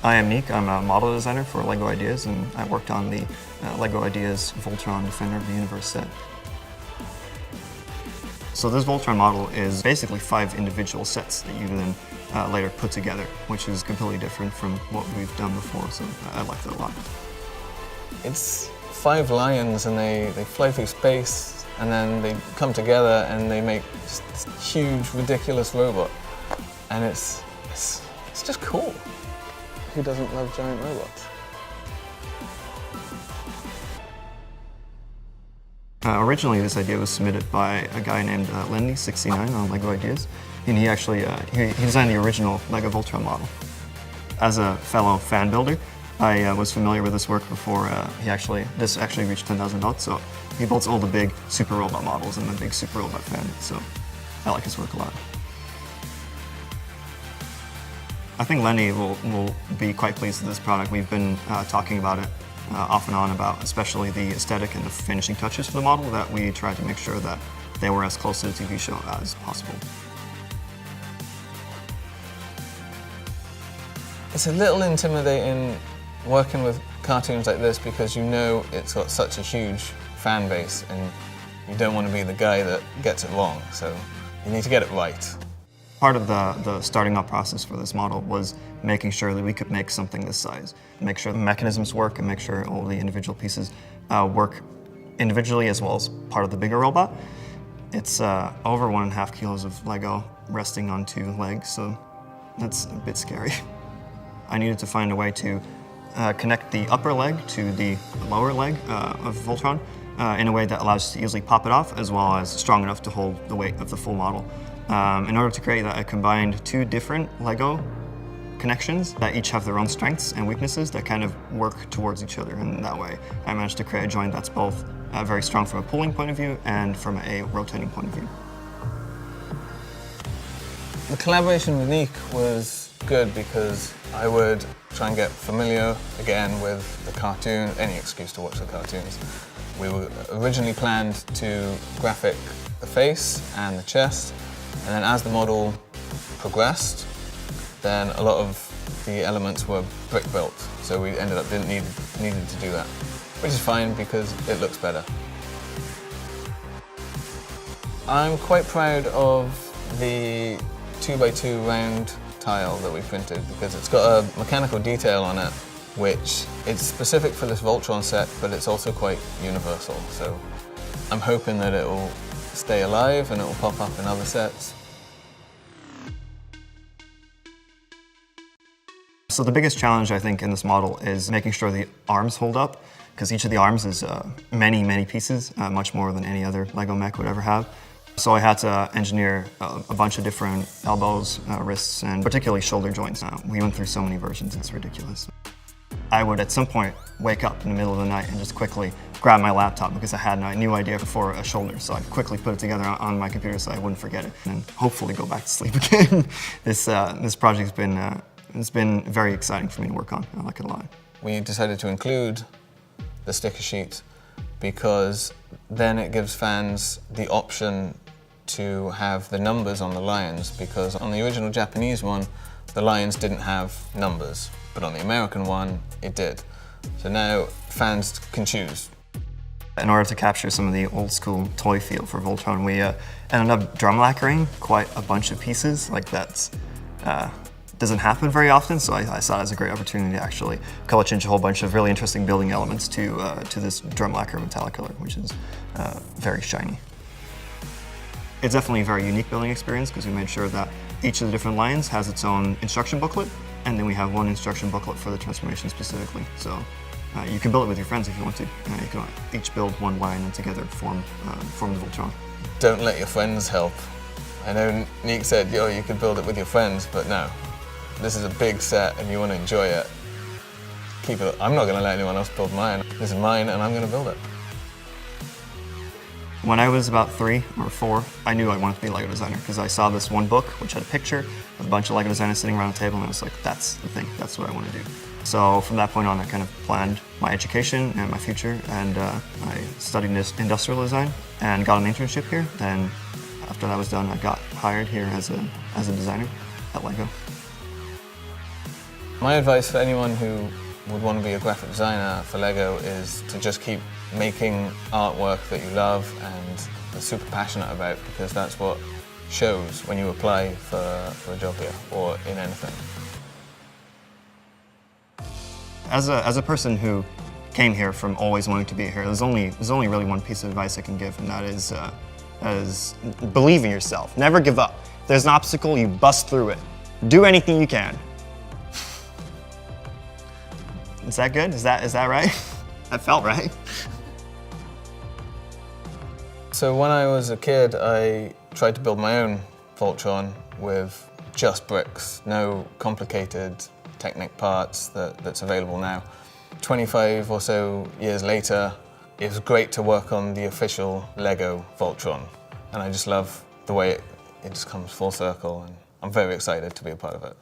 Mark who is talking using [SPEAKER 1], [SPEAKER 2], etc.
[SPEAKER 1] I am Nick. I'm a model designer for LEGO Ideas, and I worked on the LEGO Ideas Voltron Defender of the Universe set. So this Voltron model is basically 5 individual sets that you then later put together, which is completely different from what we've done before, so I like that a lot.
[SPEAKER 2] It's 5 lions and they fly through space and then they come together and they make just this huge, ridiculous robot. And it's just cool. Who doesn't love giant robots?
[SPEAKER 1] Originally, this idea was submitted by a guy named Lenny69 on LEGO Ideas, and he actually he designed the original LEGO Voltron model. As a fellow fan builder, I was familiar with this work before this actually reached 10,000 votes, so he builds all the big super robot models, and I'm a big super robot fan, so I like his work a lot. I think Lenny will be quite pleased with this product. We've been talking about it off and on about especially the aesthetic and the finishing touches for the model, that we tried to make sure that they were as close to the TV show as possible.
[SPEAKER 2] It's a little intimidating working with cartoons like this because you know it's got such a huge fan base and you don't want to be the guy that gets it wrong, so you need to get it right.
[SPEAKER 1] Part of the starting up process for this model was making sure that we could make something this size, make sure the mechanisms work and make sure all the individual pieces work individually as well as part of the bigger robot. It's over 1.5 kilos of Lego resting on 2 legs, so that's a bit scary. I needed to find a way to connect the upper leg to the lower leg of Voltron in a way that allows us to easily pop it off, as well as strong enough to hold the weight of the full model. In order to create that, I combined 2 different Lego connections that each have their own strengths and weaknesses that kind of work towards each other, and that way I managed to create a joint that's both very strong from a pulling point of view and from a rotating point of view.
[SPEAKER 2] The collaboration with Nick was good because I would try and get familiar again with the cartoon, any excuse to watch the cartoons. We were originally planned to graphic the face and the chest, and then as the model progressed, then a lot of the elements were brick built, so we ended up needed to do that, which is fine because it looks better. I'm quite proud of the 2x2 round tile that we printed because it's got a mechanical detail on it, which is specific for this Voltron set, but it's also quite universal. So I'm hoping that it will stay alive and it will pop up in other sets.
[SPEAKER 1] So the biggest challenge, I think, in this model is making sure the arms hold up, because each of the arms is many, many pieces, much more than any other LEGO mech would ever have. So I had to engineer a bunch of different elbows, wrists, and particularly shoulder joints. We went through so many versions, it's ridiculous. I would at some point wake up in the middle of the night and just quickly grab my laptop because I had a new idea for a shoulder, so I'd quickly put it together on my computer so I wouldn't forget it, and hopefully go back to sleep again. This project's been it's been very exciting for me to work on. I like it a lot.
[SPEAKER 2] We decided to include the sticker sheet because then it gives fans the option to have the numbers on the lions, because on the original Japanese one, the lions didn't have numbers, but on the American one, it did. So now fans can choose.
[SPEAKER 1] In order to capture some of the old school toy feel for Voltron, we ended up drum lacquering quite a bunch of pieces. Like that doesn't happen very often, so I saw it as a great opportunity to actually color change a whole bunch of really interesting building elements to this drum lacquer metallic color, which is very shiny. It's definitely a very unique building experience because we made sure that each of the different lions has its own instruction booklet, and then we have one instruction booklet for the transformation specifically. So you can build it with your friends if you want to. You can each build one lion and together form the Voltron.
[SPEAKER 2] Don't let your friends help. I know Nick said, yo, you could build it with your friends, but no. This is a big set and you want to enjoy it. Keep it. I'm not going to let anyone else build mine. This is mine and I'm going to build it.
[SPEAKER 1] When I was about 3 or 4, I knew I wanted to be a LEGO designer because I saw this one book which had a picture of a bunch of LEGO designers sitting around a table, and I was like, that's the thing, that's what I want to do. So from that point on, I kind of planned my education and my future, and I studied industrial design and got an internship here. Then after that was done, I got hired here as a designer at LEGO.
[SPEAKER 2] My advice for anyone who would want to be a graphic designer for Lego is to just keep making artwork that you love and are super passionate about, because that's what shows when you apply for a job here or in anything.
[SPEAKER 1] As a person who came here from always wanting to be here, there's only really one piece of advice I can give, and that is believe in yourself. Never give up. If there's an obstacle, you bust through it. Do anything you can. Is that good? Is that right? That felt right.
[SPEAKER 2] So when I was a kid, I tried to build my own Voltron with just bricks, no complicated Technic parts that's available now. 25 or so years later, it was great to work on the official Lego Voltron, and I just love the way it just comes full circle, and I'm very excited to be a part of it.